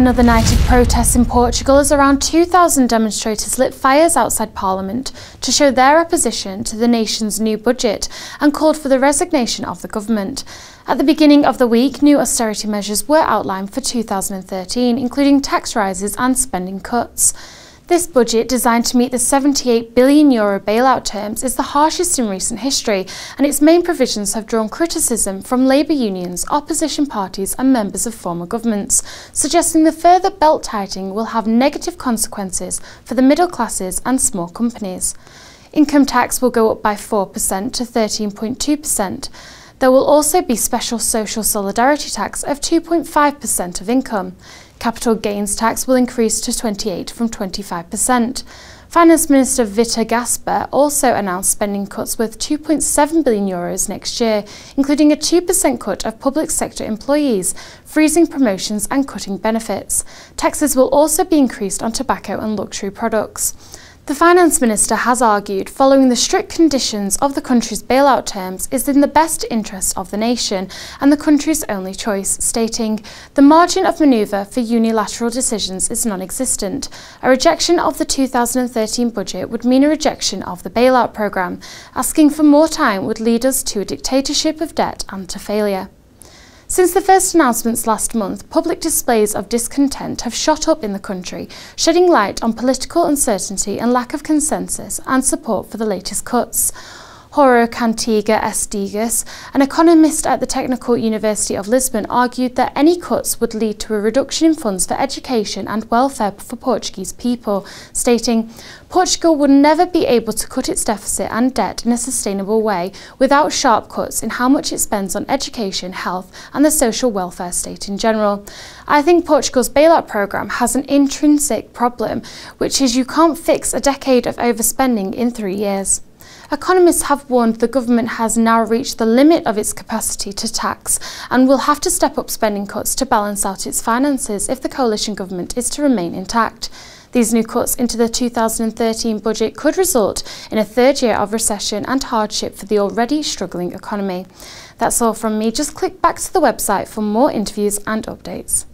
Another night of protests in Portugal as around 2,000 demonstrators lit fires outside Parliament to show their opposition to the nation's new budget and called for the resignation of the government. At the beginning of the week, new austerity measures were outlined for 2013, including tax rises and spending cuts. This budget, designed to meet the €78 billion bailout terms, is the harshest in recent history, and its main provisions have drawn criticism from labour unions, opposition parties and members of former governments, suggesting the further belt-tightening will have negative consequences for the middle classes and small companies. Income tax will go up by 4% to 13.2%. There will also be special social solidarity tax of 2.5% of income. Capital gains tax will increase to 28% from 25%. Finance Minister Vítor Gaspar also announced spending cuts worth €2.7 billion next year, including a 2% cut of public sector employees, freezing promotions and cutting benefits. Taxes will also be increased on tobacco and luxury products. The Finance Minister has argued following the strict conditions of the country's bailout terms is in the best interest of the nation and the country's only choice, stating, "The margin of manoeuvre for unilateral decisions is non-existent. A rejection of the 2013 budget would mean a rejection of the bailout programme. Asking for more time would lead us to a dictatorship of debt and to failure." Since the first announcements last month, public displays of discontent have shot up in the country, shedding light on political uncertainty and lack of consensus and support for the latest cuts. Jorge Cantiga Estigas, an economist at the Technical University of Lisbon, argued that any cuts would lead to a reduction in funds for education and welfare for Portuguese people, stating, "Portugal would never be able to cut its deficit and debt in a sustainable way without sharp cuts in how much it spends on education, health and the social welfare state in general. I think Portugal's bailout programme has an intrinsic problem, which is you can't fix a decade of overspending in 3 years." Economists have warned the government has now reached the limit of its capacity to tax and will have to step up spending cuts to balance out its finances if the coalition government is to remain intact. These new cuts into the 2013 budget could result in a third year of recession and hardship for the already struggling economy. That's all from me. Just click back to the website for more interviews and updates.